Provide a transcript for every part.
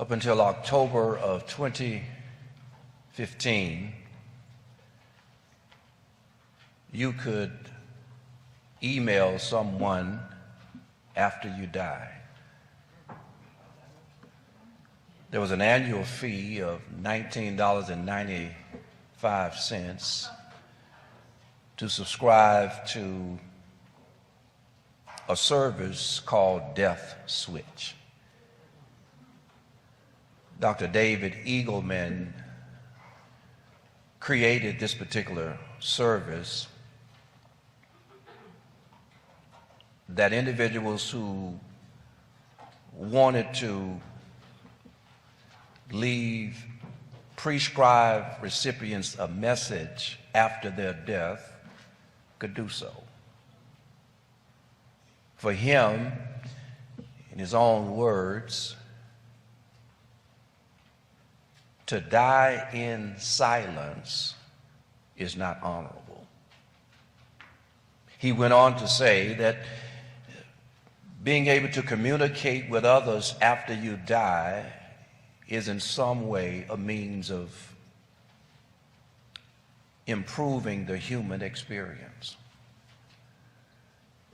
Up until October of 2015, you could email someone after you die. There was an annual fee of $19.95 to subscribe to a service called Death Switch. Dr. David Eagleman created this particular service that individuals who wanted to leave prescribed recipients a message after their death could do so. For him, in his own words, to die in silence is not honorable. He went on to say that being able to communicate with others after you die is in some way a means of improving the human experience.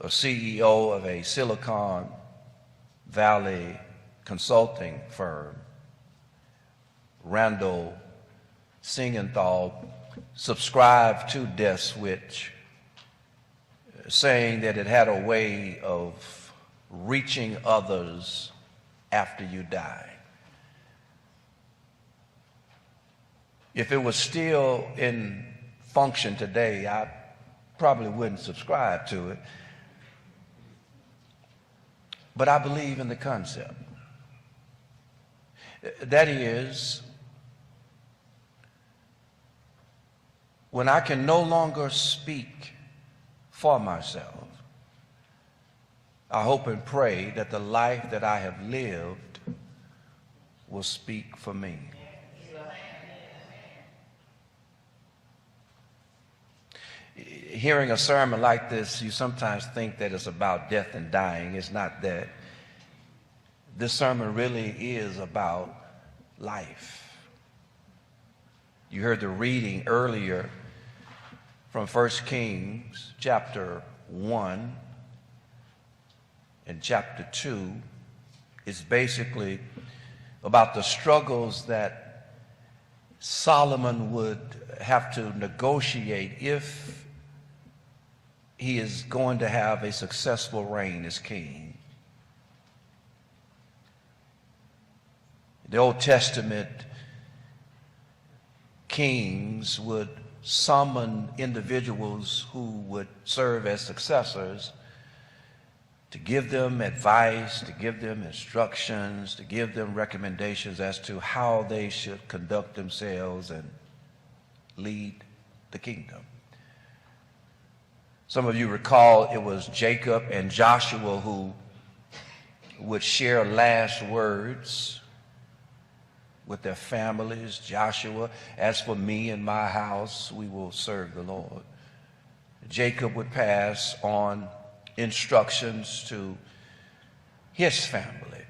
A CEO of a Silicon Valley consulting firm, Randall Singenthal, subscribed to Death Switch, saying that it had a way of reaching others after you die. If it was still in function today, I probably wouldn't subscribe to it. But I believe in the concept. That is, when I can no longer speak for myself, I hope and pray that the life that I have lived will speak for me. Hearing a sermon like this, you sometimes think that it's about death and dying. It's not that. This sermon really is about life. You heard the reading earlier from 1 Kings chapter 1 and chapter 2. It's basically about the struggles that Solomon would have to negotiate if he is going to have a successful reign as king. The Old Testament kings would summon individuals who would serve as successors to give them advice, to give them instructions, to give them recommendations as to how they should conduct themselves and lead the kingdom. Some of you recall it was Jacob and Joshua who would share last words with their families. Joshua, as for me and my house, we will serve the Lord. Jacob would pass on instructions to his family.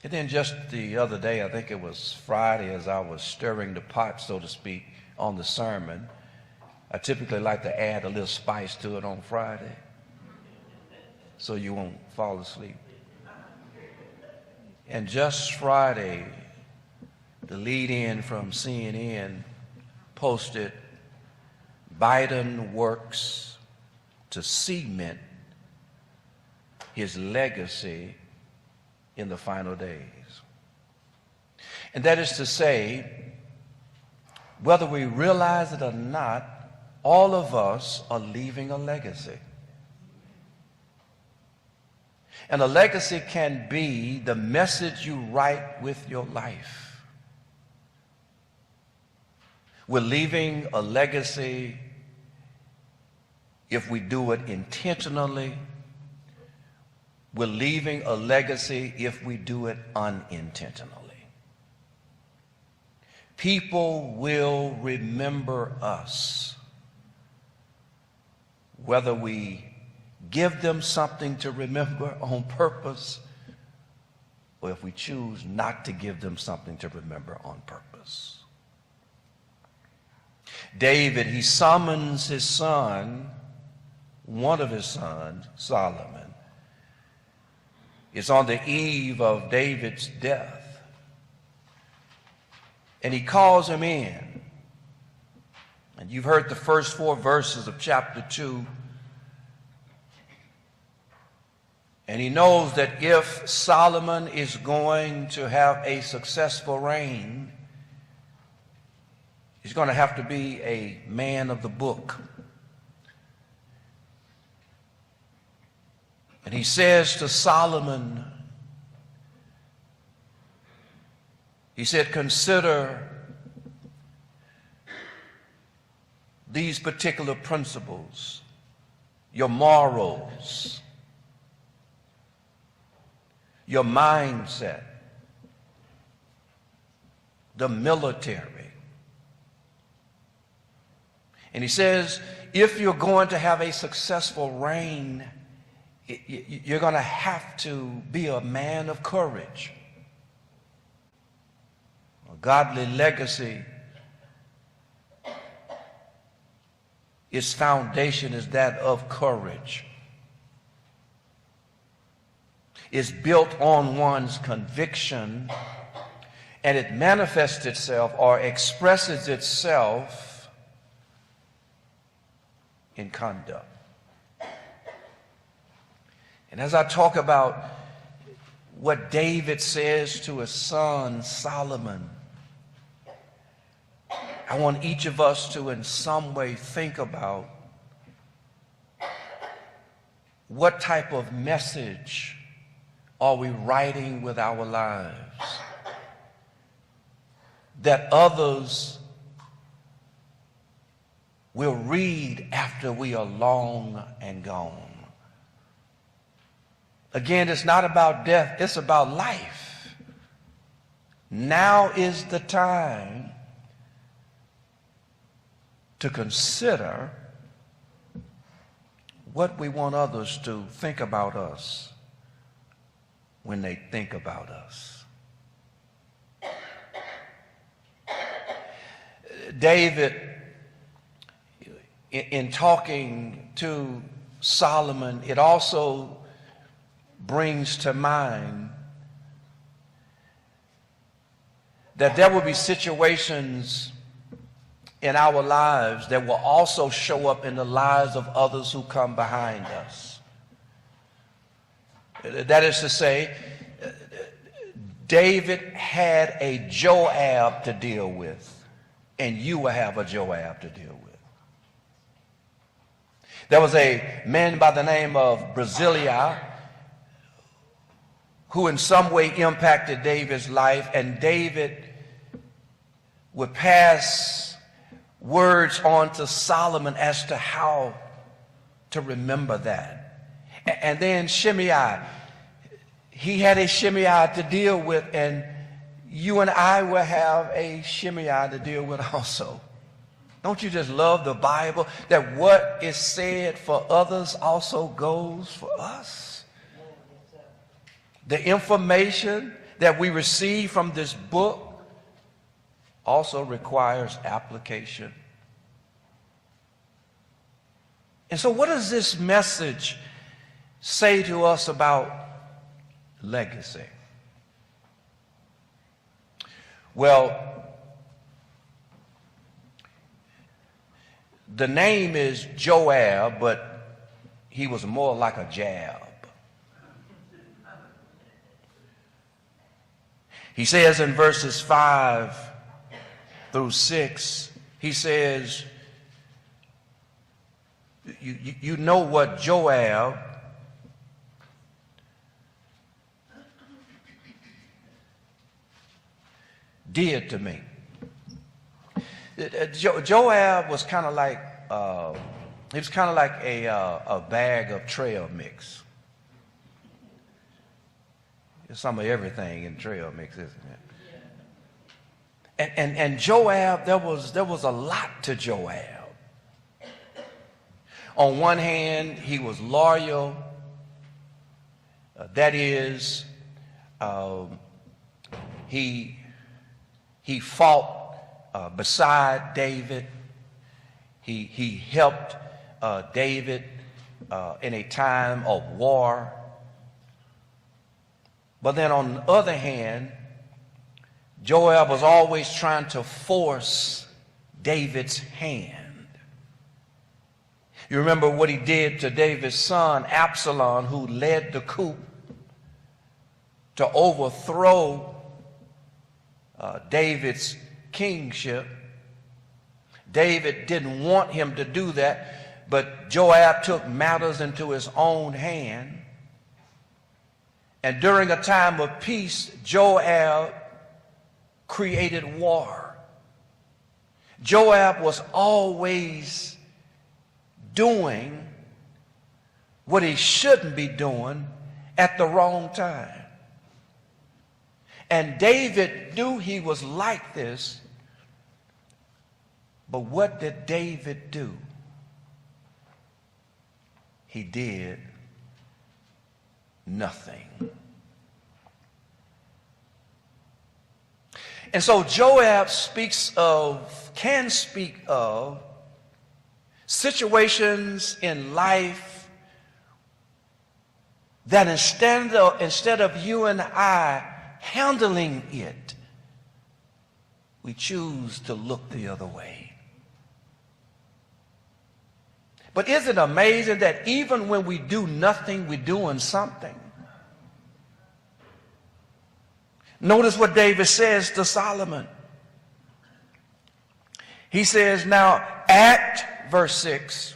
And then just the other day, I think it was Friday, as I was stirring the pot, so to speak, on the sermon, I typically like to add a little spice to it on Friday so you won't fall asleep. And just Friday, the lead-in from CNN posted, Biden works to cement his legacy in the final days. And that is to say, whether we realize it or not, all of us are leaving a legacy. And a legacy can be the message you write with your life. We're leaving a legacy if we do it intentionally. We're leaving a legacy if we do it unintentionally. People will remember us, whether we give them something to remember on purpose or if we choose not to give them something to remember on purpose. David, he summons his son, one of his sons, Solomon. It's on the eve of David's death. And he calls him in. And you've heard the first 4 verses of chapter 2. And he knows that if Solomon is going to have a successful reign, he's going to have to be a man of the book. And he says to Solomon, he said, consider these particular principles, your morals, your mindset, the military. And he says, if you're going to have a successful reign, you're going to have to be a man of courage. A godly legacy, its foundation is that of courage. It's built on one's conviction, and it manifests itself or expresses itself in conduct. And as I talk about what David says to his son Solomon, I want each of us to in some way think about what type of message are we writing with our lives that others will read after we are long and gone. Again, it's not about death, it's about life. Now is the time to consider what we want others to think about us when they think about us. David, in talking to Solomon, it also brings to mind that there will be situations in our lives that will also show up in the lives of others who come behind us. That is to say, David had a Joab to deal with, and you will have a Joab to deal with. There was a man by the name of Barzillai who in some way impacted David's life, and David would pass words on to Solomon as to how to remember that. And then Shimei, he had a Shimei to deal with, and you and I will have a Shimei to deal with also. Don't you just love the Bible, that what is said for others also goes for us? The information that we receive from this book also requires application. And so what does this message say to us about legacy? Well, the name is Joab, but he was more like a jab. He says in verses 5 through 6, he says, you know what Joab did to me. Joab was kind of like he was kind of like a bag of trail mix. There's some of everything in trail mix, isn't it? And Joab, there was a lot to Joab. On one hand, he was loyal. That is, Um, he fought beside David. He helped David in a time of war. But then on the other hand, Joab was always trying to force David's hand. You remember what he did to David's son Absalom, who led the coup to overthrow David's kingship. David didn't want him to do that, but Joab took matters into his own hand. And during a time of peace, Joab created war. Joab was always doing what he shouldn't be doing at the wrong time. And David knew he was like this, but what did David do? He did nothing. And so Joab can speak of situations in life that instead of you and I handling it, we choose to look the other way. But is it amazing that even when we do nothing, we're doing something? Notice what David says to Solomon. He says, now act, verse 6,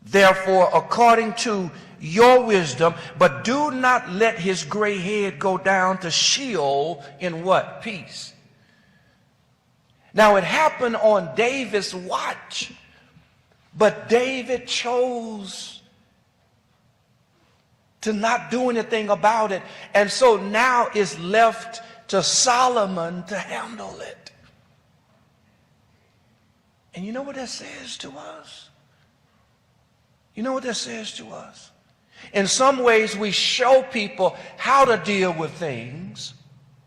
therefore according to your wisdom, but do not let his gray head go down to Sheol in what? Peace. Now it happened on David's watch, but David chose to not do anything about it. And so now it's left to Solomon to handle it. And you know what that says to us? You know what that says to us? In some ways, we show people how to deal with things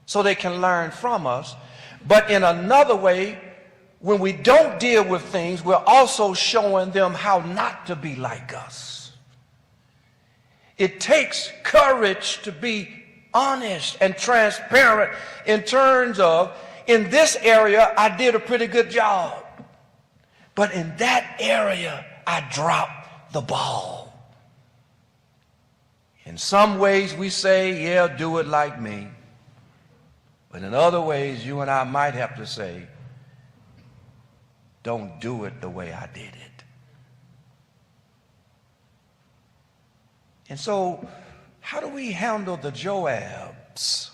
so they can learn from us. But in another way, when we don't deal with things, we're also showing them how not to be like us. It takes courage to be honest and transparent in terms of, in this area, I did a pretty good job. But in that area, I dropped the ball. In some ways, we say, yeah, do it like me. But in other ways, you and I might have to say, don't do it the way I did it. And so, how do we handle the Joabs?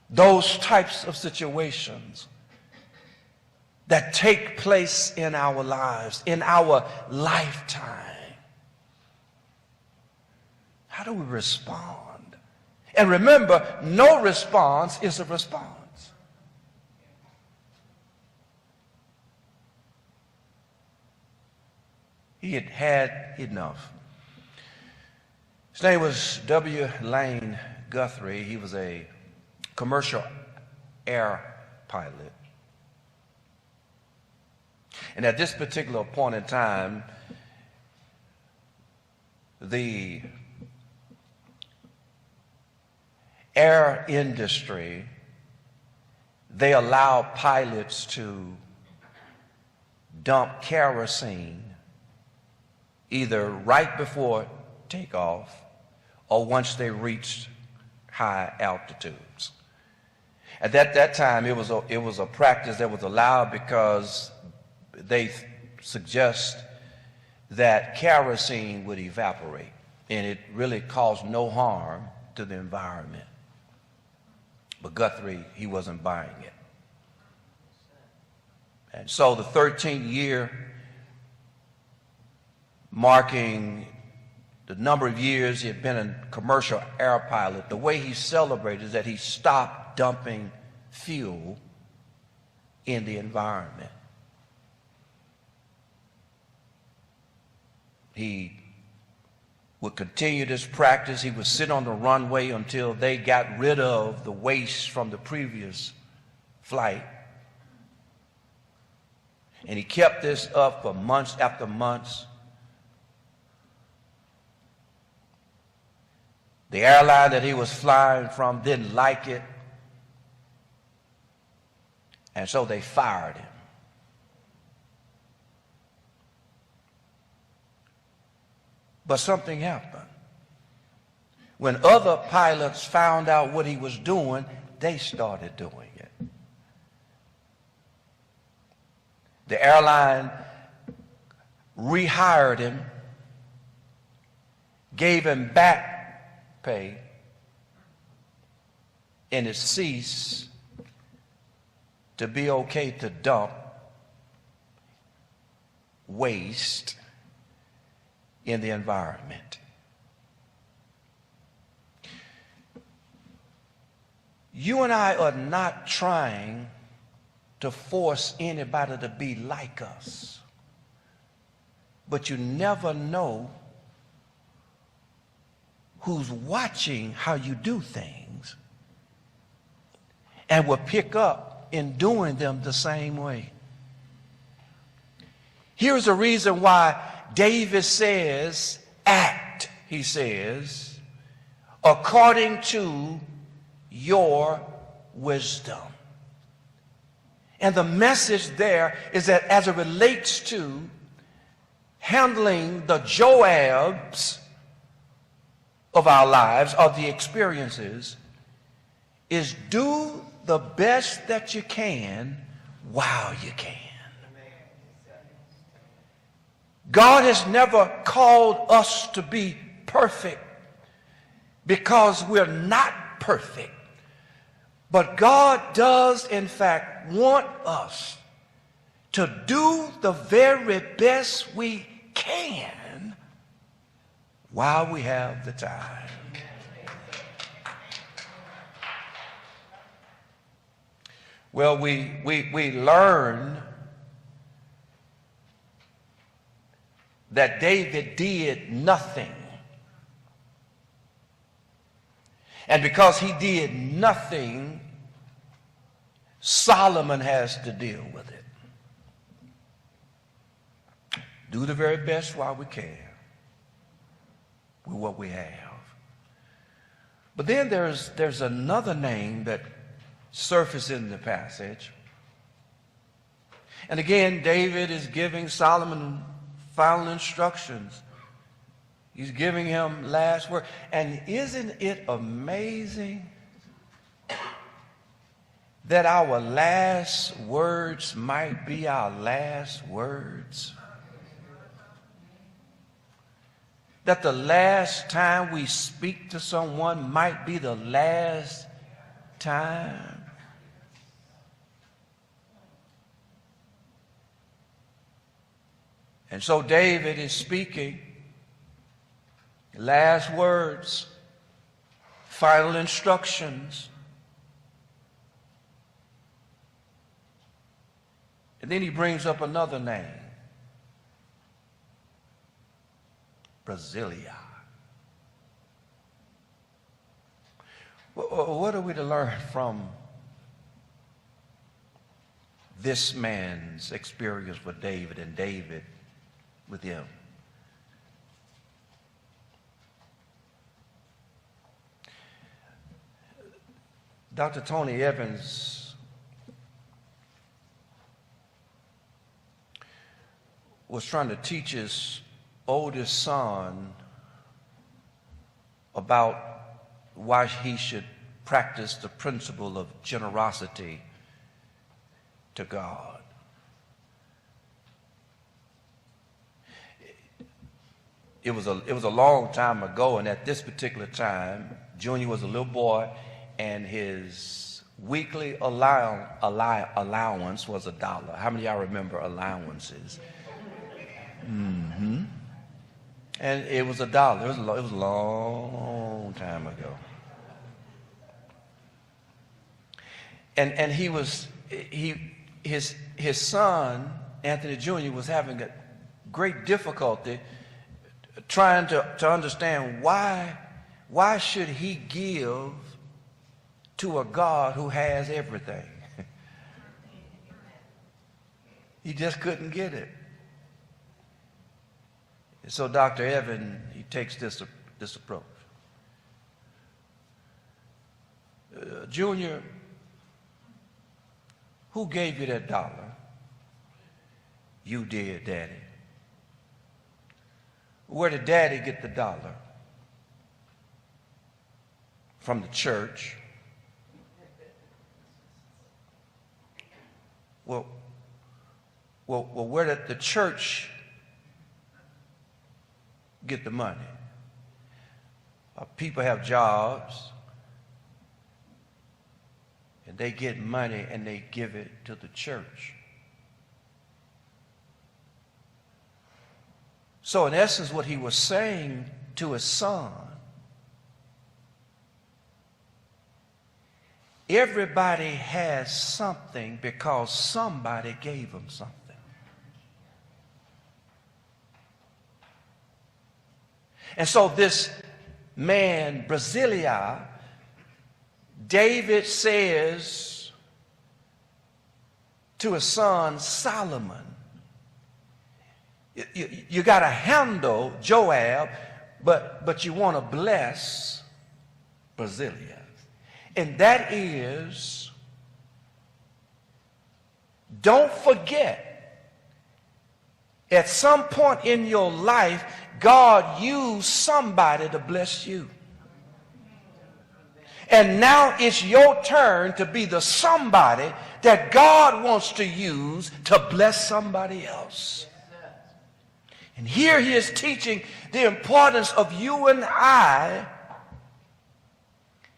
Those types of situations that take place in our lives, in our lifetime. How do we respond? And remember, no response is a response. He had had enough. His name was W. Lane Guthrie. He was a commercial air pilot. And at this particular point in time, the air industry, they allow pilots to dump kerosene either right before takeoff or once they reached high altitudes. At that time, it was a practice that was allowed because they suggest that kerosene would evaporate and it really caused no harm to the environment. But Guthrie, he wasn't buying it. And so the 13th year, marking the number of years he had been a commercial air pilot, the way he celebrated is that he stopped dumping fuel in the environment. He would continue this practice. He would sit on the runway until they got rid of the waste from the previous flight. And he kept this up for months after months. The airline that he was flying from didn't like it. And so they fired him. But something happened. When other pilots found out what he was doing, they started doing it. The airline rehired him, gave him back pay, and it ceased to be okay to dump waste in the environment. You and I are not trying to force anybody to be like us, but you never know who's watching how you do things and will pick up in doing them the same way. Here's a reason why David says, act, he says, according to your wisdom. And the message there is that as it relates to handling the Joabs of our lives, of the experiences, is do the best that you can while you can. God has never called us to be perfect because we're not perfect. But God does, in fact, want us to do the very best we can while we have the time. Well, we learn that David did nothing. And because he did nothing, Solomon has to deal with it. Do the very best while we can with what we have. But then there's another name that surfaces in the passage. And again, David is giving Solomon final instructions. He's giving him last word. And isn't it amazing that our last words might be our last words? That the last time we speak to someone might be the last time. And so David is speaking last words, final instructions. And then he brings up another name, Brasilia. What are we to learn from this man's experience with David and David with him? Dr. Tony Evans was trying to teach his oldest son about why he should practice the principle of generosity to God. It was a long time ago, and at this particular time, Junior was a little boy, and his weekly allowance was $1. How many of y'all remember allowances? And it was $1. It was a long time ago. And his son, Anthony Jr., was having a great difficulty trying to understand why should he give to a God who has everything? He just couldn't get it. And so Dr. Evan, he takes this approach. Junior, who gave you that dollar? You did, Daddy. Where did Daddy get the dollar? From the church. Well, where did the church get the money? People have jobs, and they get money and they give it to the church. So in essence, what he was saying to his son, everybody has something because somebody gave them something. And so this man, Brasilia, David says to his son Solomon, you got to handle Joab, but you want to bless Brasilia. And that is, don't forget, at some point in your life, God used somebody to bless you. And now it's your turn to be the somebody that God wants to use to bless somebody else. And here he is teaching the importance of you and I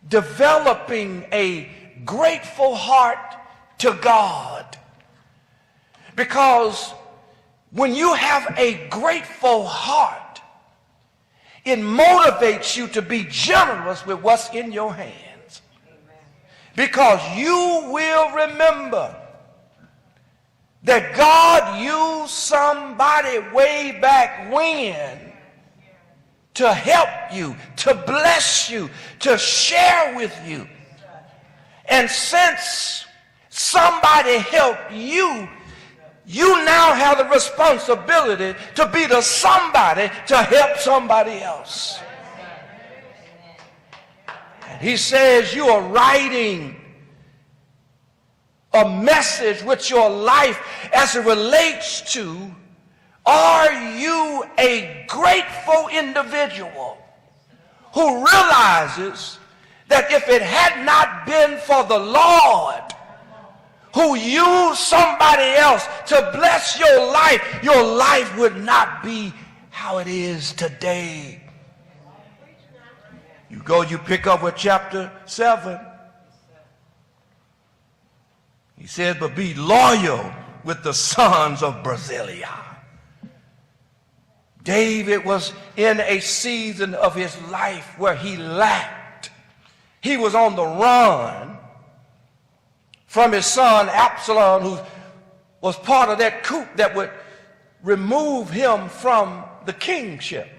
developing a grateful heart to God. Because when you have a grateful heart, it motivates you to be generous with what's in your hands. Because you will remember that God used somebody way back when to help you, to bless you, to share with you. And since somebody helped you, you now have the responsibility to be the somebody to help somebody else. And he says you are writing a message with your life as it relates to, are you a grateful individual who realizes that if it had not been for the Lord who used somebody else to bless your life would not be how it is today. You pick up with chapter 7. He says, but be loyal with the sons of Brasilia. David was in a season of his life where he lacked. He was on the run from his son Absalom, who was part of that coup that would remove him from the kingship.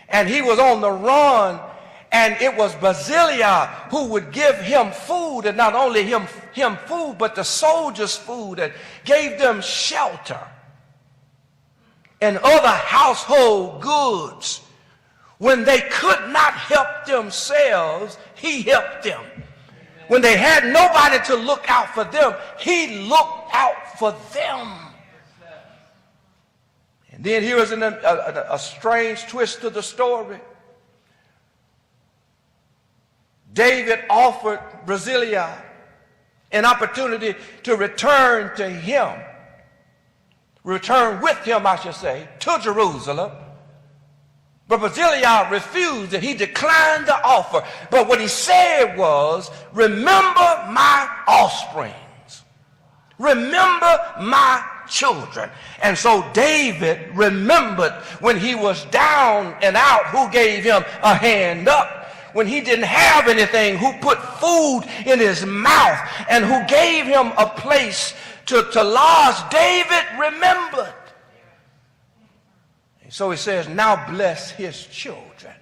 And he was on the run, and it was Brasilia who would give him food, and not only him food, but the soldiers food, and gave them shelter and other household goods. When they could not help themselves, he helped them. When they had nobody to look out for them, he looked out for them. And then here is a strange twist to the story. David offered Brasilia an opportunity to return with him, I should say, to Jerusalem. But Brasilia refused, and he declined the offer. But what he said was, remember my offsprings. Remember my children. And so David remembered when he was down and out, who gave him a hand up. When he didn't have anything, who put food in his mouth and who gave him a place to lodge. David remembered. So he says, now bless his children.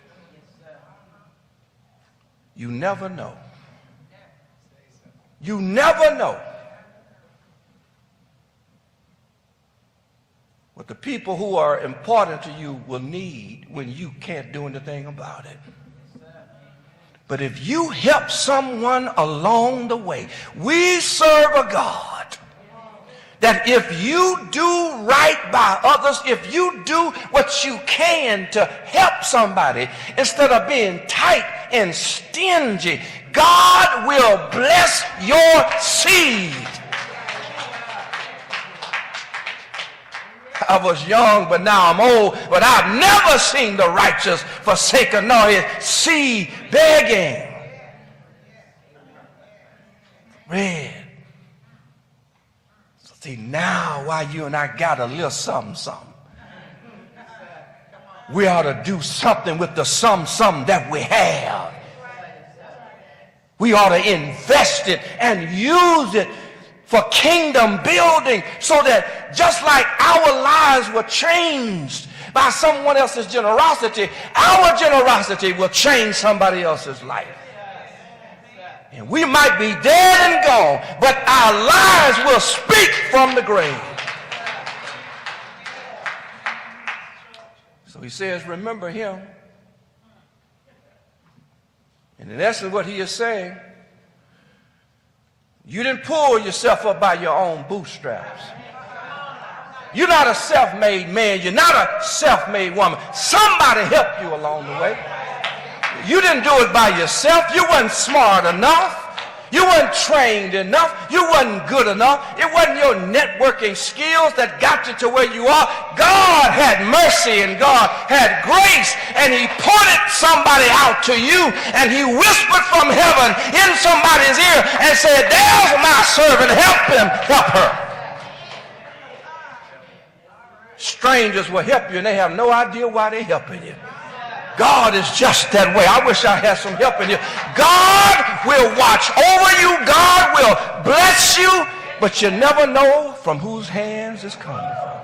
You never know. You never know what the people who are important to you will need when you can't do anything about it. But if you help someone along the way, we serve a God that if you do right by others, if you do what you can to help somebody instead of being tight and stingy, God will bless your seed. I was young, but now I'm old, but I've never seen the righteous forsaken nor his seed begging. Read. So see, now why you and I got a little something, we ought to do something with the something that we have. We ought to invest it and use it for kingdom building, so that just like our lives were changed by someone else's generosity, our generosity will change somebody else's life. And we might be dead and gone, but our lives will speak from the grave. So he says, remember him. And in essence, what he is saying, you didn't pull yourself up by your own bootstraps. You're not a self-made man. You're not a self-made woman. Somebody helped you along the way. You didn't do it by yourself. You weren't smart enough. You weren't trained enough. You wasn't good enough. It wasn't your networking skills that got you to where you are. God had mercy and God had grace, and he pointed somebody out to you, and he whispered from heaven in somebody's ear and said, there's my servant, help him, help her. Strangers will help you, and they have no idea why they're helping you. God is just that way. I wish I had some help in you. God will watch over you. God will bless you, but you never know from whose hands it's coming from.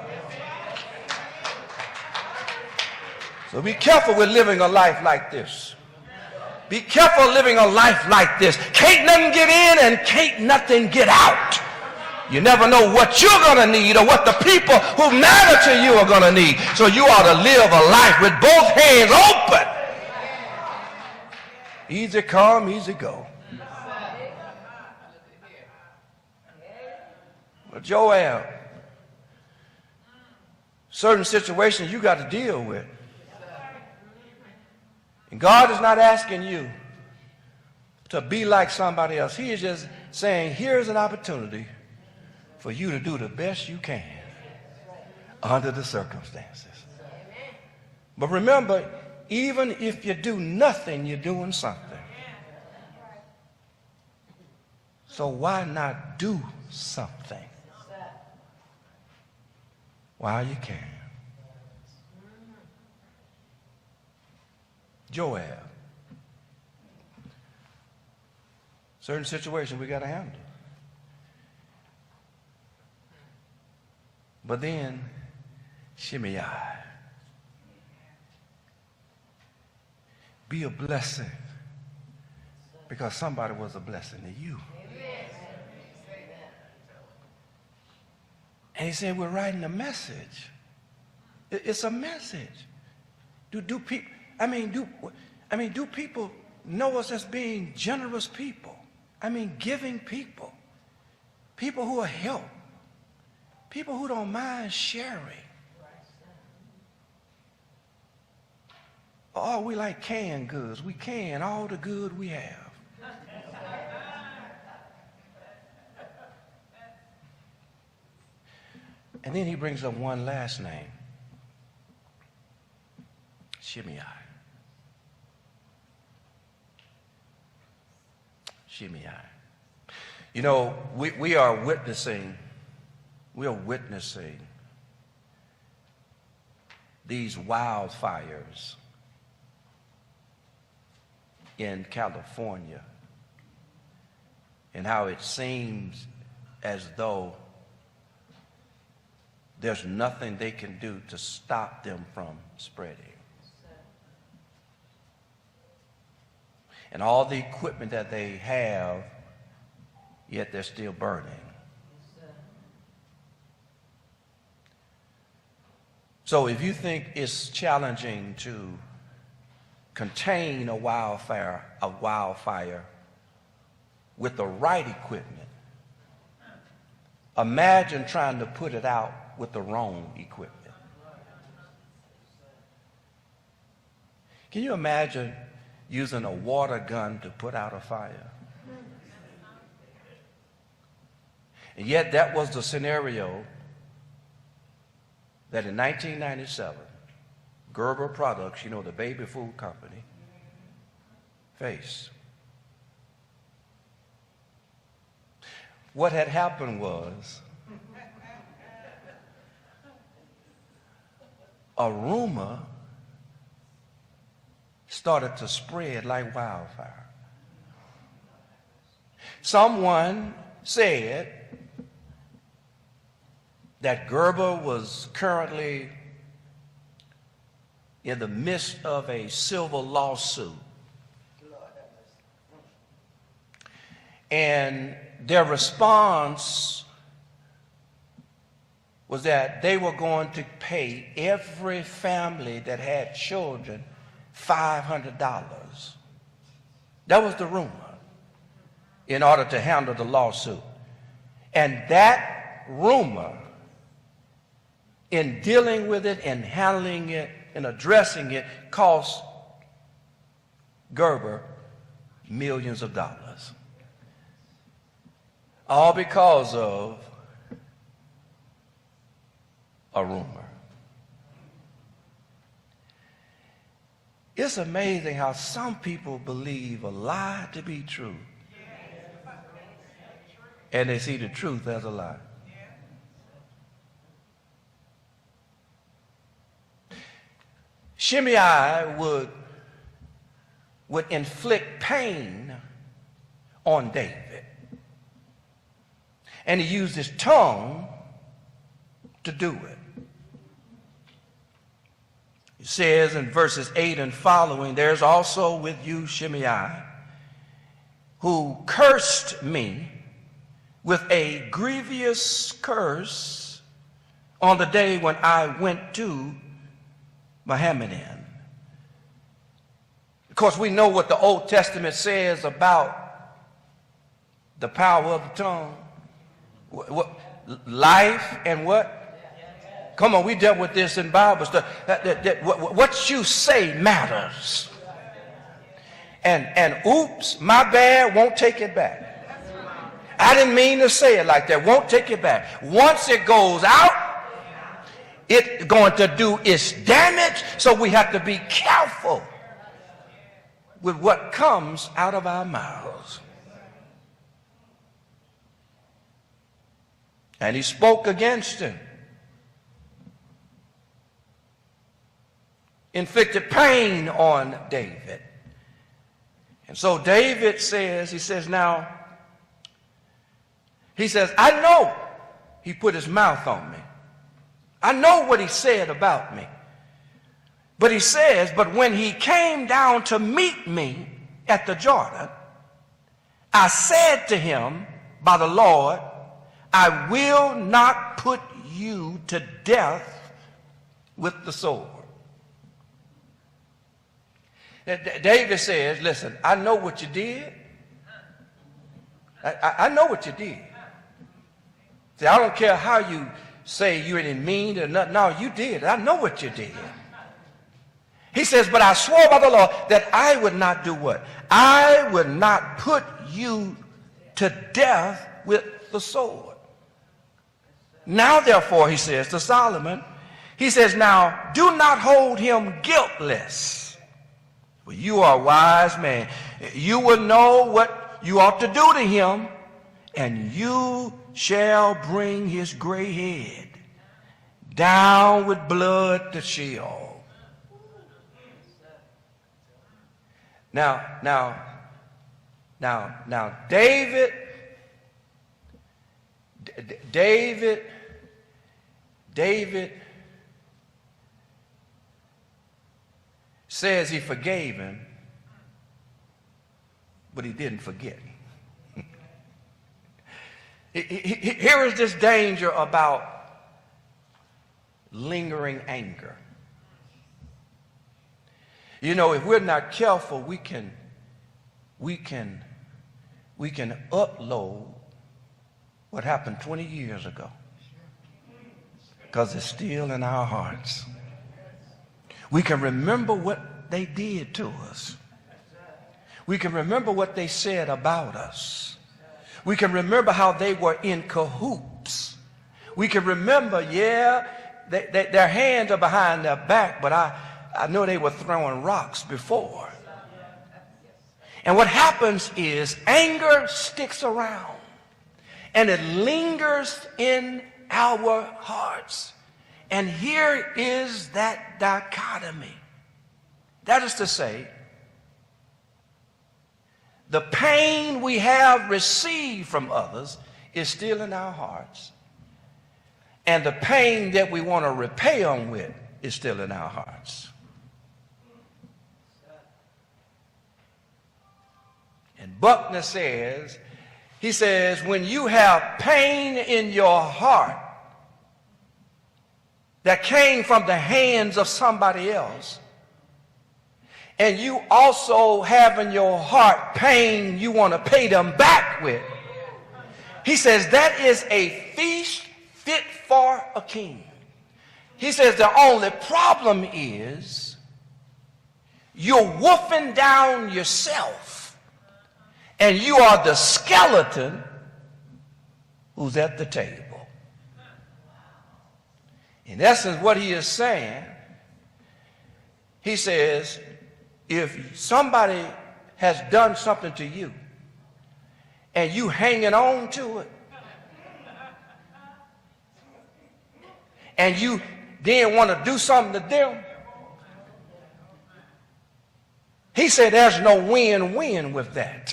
So be careful with living a life like this. Be careful living a life like this. Can't nothing get in and can't nothing get out. You never know what you're going to need or what the people who matter to you are going to need. So you ought to live a life with both hands open. Easy come, easy go. But Joab, certain situations you got to deal with. And God is not asking you to be like somebody else. He is just saying, here's an opportunity for you to do the best you can under the circumstances. But remember, even if you do nothing, you're doing something. So why not do something while you can? Joab. Certain situations we got to handle. But then, Shimei, be a blessing because somebody was a blessing to you. And he said, we're writing a message. It's a message. Do people know us as being generous people? Giving people. People who will help. People who don't mind sharing. Oh, we like canned goods. We can all the good we have. And then he brings up one last name. Shimei. Shimei. You know, we are witnessing these wildfires in California, and how it seems as though there's nothing they can do to stop them from spreading. And all the equipment that they have, yet they're still burning. So if you think it's challenging to contain a wildfire with the right equipment, imagine trying to put it out with the wrong equipment. Can you imagine using a water gun to put out a fire? And yet that was the scenario that in 1997, Gerber Products, you know, the baby food company, faced. What had happened was a rumor started to spread like wildfire. Someone said that Gerber was currently in the midst of a civil lawsuit. And their response was that they were going to pay every family that had children $500. That was the rumor in order to handle the lawsuit. And that rumor, in dealing with it and handling it and addressing it, cost Gerber millions of dollars. All because of a rumor. It's amazing how some people believe a lie to be true, and they see the truth as a lie. Shimei would inflict pain on David, and he used his tongue to do it. It says in verses 8 and following, there's also with you Shimei, who cursed me with a grievous curse on the day when I went to Mahanaim. Of course, we know what the Old Testament says about the power of the tongue. What, life and what? Come on, we dealt with this in Bible stuff. What you say matters. And oops, my bad, won't take it back. I didn't mean to say it like that. Won't take it back. Once it goes out, it's going to do its damage. So we have to be careful with what comes out of our mouths. And he spoke against him, inflicted pain on David. And so David says, I know he put his mouth on me. I know what he said about me. But he says, but when he came down to meet me at the Jordan, I said to him by the Lord, I will not put you to death with the sword. David says, listen, I know what you did. I know what you did. See, I don't care how you say you didn't mean it or nothing. No, you did. I know what you did. He says, but I swore by the Lord that I would not do what? I would not put you to death with the sword. Now, therefore, he says to Solomon, he says, now, do not hold him guiltless. Well, you are a wise man. You will know what you ought to do to him, and you shall bring his gray head down with blood to Sheol. Now, David David says he forgave him, but he didn't forget. Here is this danger about lingering anger. You know, if we're not careful, we can upload what happened 20 years ago because it's still in our hearts. We can remember what they did to us. We can remember what they said about us. We can remember how they were in cahoots. We can remember, their hands are behind their back, but I know they were throwing rocks before. And what happens is anger sticks around and it lingers in our hearts. And here is that dichotomy. That is to say, the pain we have received from others is still in our hearts. And the pain that we want to repay them with is still in our hearts. And Buckner says, he says, when you have pain in your heart that came from the hands of somebody else, and you also have in your heart pain you want to pay them back with, he says that is a feast fit for a king. He says the only problem is you're wolfing down yourself and you are the skeleton who's at the table. In essence, what he is saying, he says, if somebody has done something to you and you hanging on to it and you then want to do something to them, he said there's no win-win with that.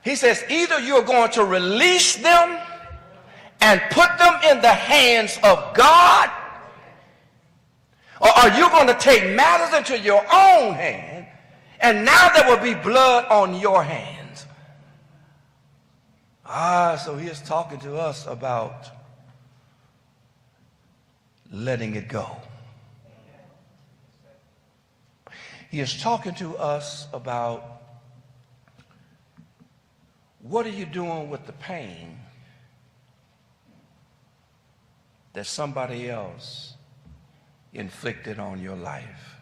He says either you're going to release them and put them in the hands of God, or are you going to take matters into your own hand, and now there will be blood on your hands? So he is talking to us about letting it go. He is talking to us about what are you doing with the pain that somebody else inflicted on your life.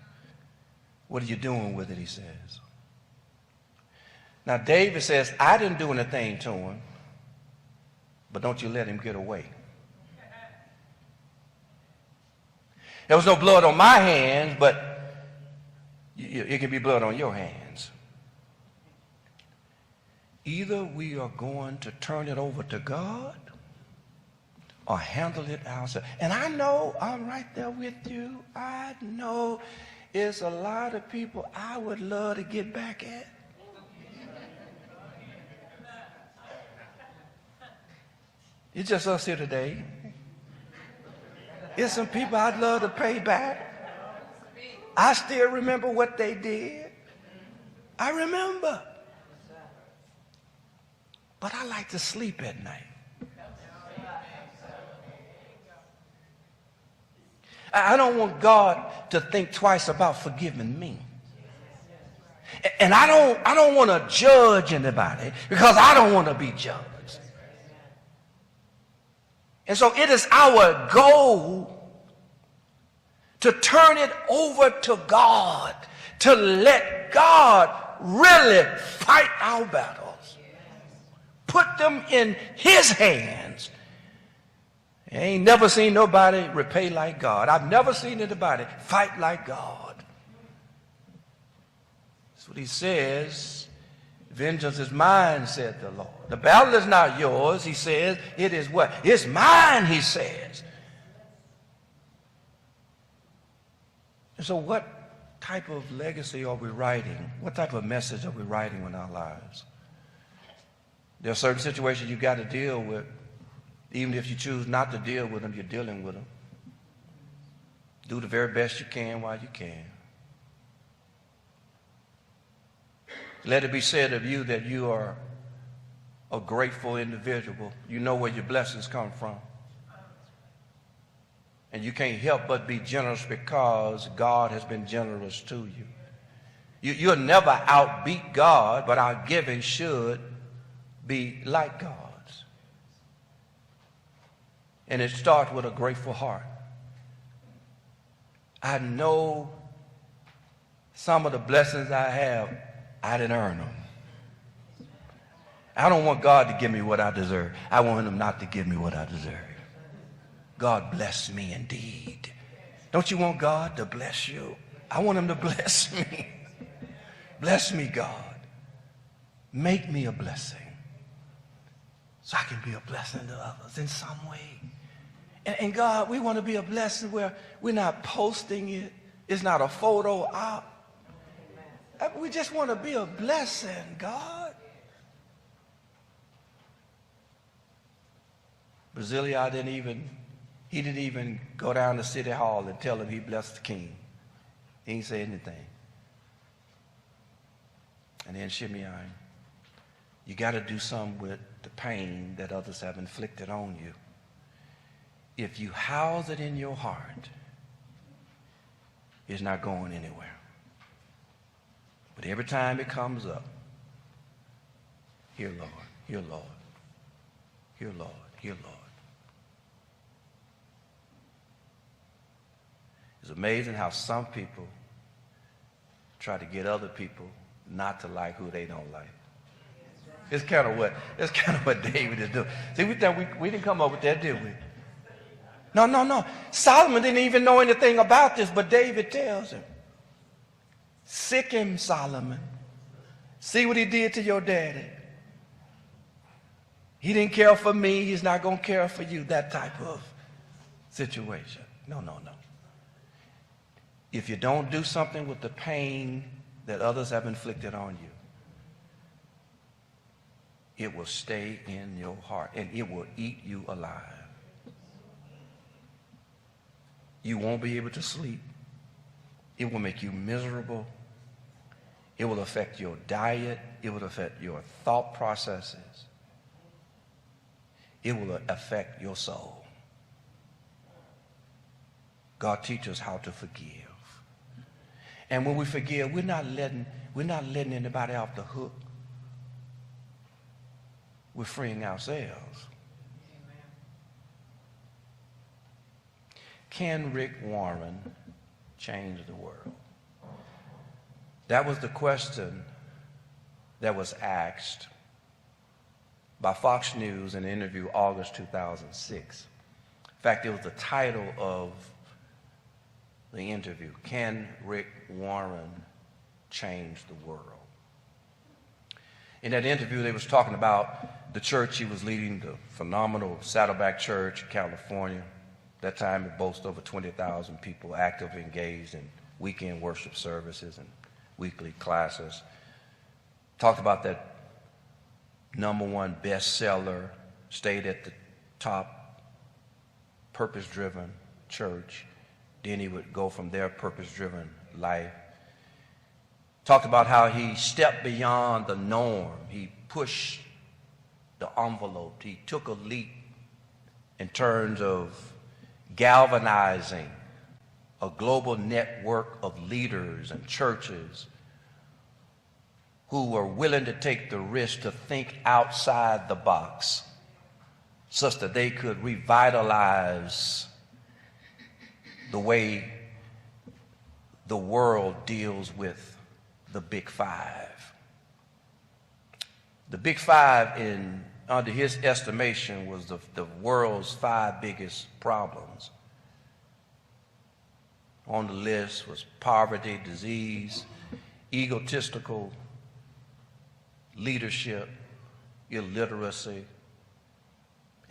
What are you doing with it, he says. Now, David says, I didn't do anything to him, but don't you let him get away. There was no blood on my hands, but it can be blood on your hands. Either we are going to turn it over to God or handle it ourselves. And I know, I'm right there with you. I know it's a lot of people I would love to get back at. It's just us here today. It's some people I'd love to pay back. I still remember what they did. I remember. But I like to sleep at night. I don't want God to think twice about forgiving me. And I don't want to judge anybody because I don't want to be judged. And so it is our goal to turn it over to God, to let God really fight our battles. Put them in his hands. I ain't never seen nobody repay like God. I've never seen anybody fight like God. That's what he says. Vengeance is mine, said the Lord. The battle is not yours, he says. It is what? It's mine, he says. And so what type of legacy are we writing? What type of message are we writing in our lives? There are certain situations you've got to deal with. Even if you choose not to deal with them, you're dealing with them. Do the very best you can while you can. Let it be said of you that you are a grateful individual. You know where your blessings come from. And you can't help but be generous because God has been generous to you. You'll never outbeat God, but our giving should be like God's. And it starts with a grateful heart. I know some of the blessings I have, I didn't earn them. I don't want God to give me what I deserve. I want him not to give me what I deserve. God bless me indeed. Don't you want God to bless you? I want him to bless me. Bless me, God. Make me a blessing so I can be a blessing to others in some way. And God, we want to be a blessing where we're not posting it. It's not a photo op. We just want to be a blessing, God. Brasilia didn't even go down to City Hall and tell him he blessed the king. He didn't say anything. And then Shimei, you got to do something with the pain that others have inflicted on you. If you house it in your heart, it's not going anywhere. But every time it comes up, here, Lord, here, Lord, here, Lord, here, Lord. It's amazing how some people try to get other people not to like who they don't like. It's kind of what David is doing. See, we didn't come up with that, did we? No. Solomon didn't even know anything about this, but David tells him, sick him, Solomon. See what he did to your daddy. He didn't care for me. He's not going to care for you. That type of situation. No. If you don't do something with the pain that others have inflicted on you, it will stay in your heart and it will eat you alive. You won't be able to sleep. It will make you miserable. It will affect your diet. It will affect your thought processes. It will affect your soul. God teaches us how to forgive. And when we forgive, we're not letting anybody off the hook. We're freeing ourselves. Can Rick Warren change the world? That was the question that was asked by Fox News in an interview August 2006. In fact, it was the title of the interview, Can Rick Warren Change the World? In that interview, they was talking about the church he was leading, the phenomenal Saddleback Church in California. At that time, it boasted over 20,000 people actively engaged in weekend worship services and weekly classes. Talked about that #1 bestseller, stayed at the top, purpose-driven church. Then he would go from there, purpose-driven life. Talked about how he stepped beyond the norm. He pushed the envelope. He took a leap in terms of galvanizing a global network of leaders and churches who were willing to take the risk to think outside the box such that they could revitalize the way the world deals with the Big Five. The Big Five, under his estimation, was the world's 5 biggest problems. On the list was poverty, disease, egotistical leadership, illiteracy,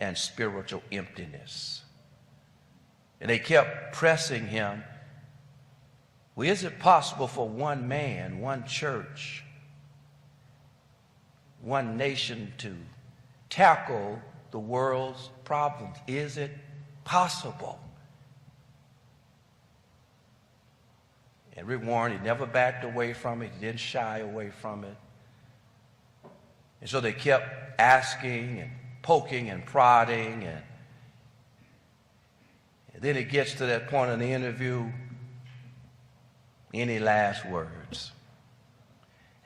and spiritual emptiness. And they kept pressing him, well, is it possible for one man, one church, one nation to tackle the world's problems. Is it possible? And Rick Warren, he never backed away from it. He didn't shy away from it. And so they kept asking and poking and prodding. And then it gets to that point in the interview. Any last words?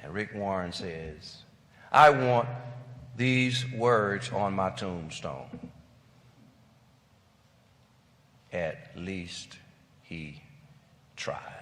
And Rick Warren says, I want these words on my tombstone. At least he tried.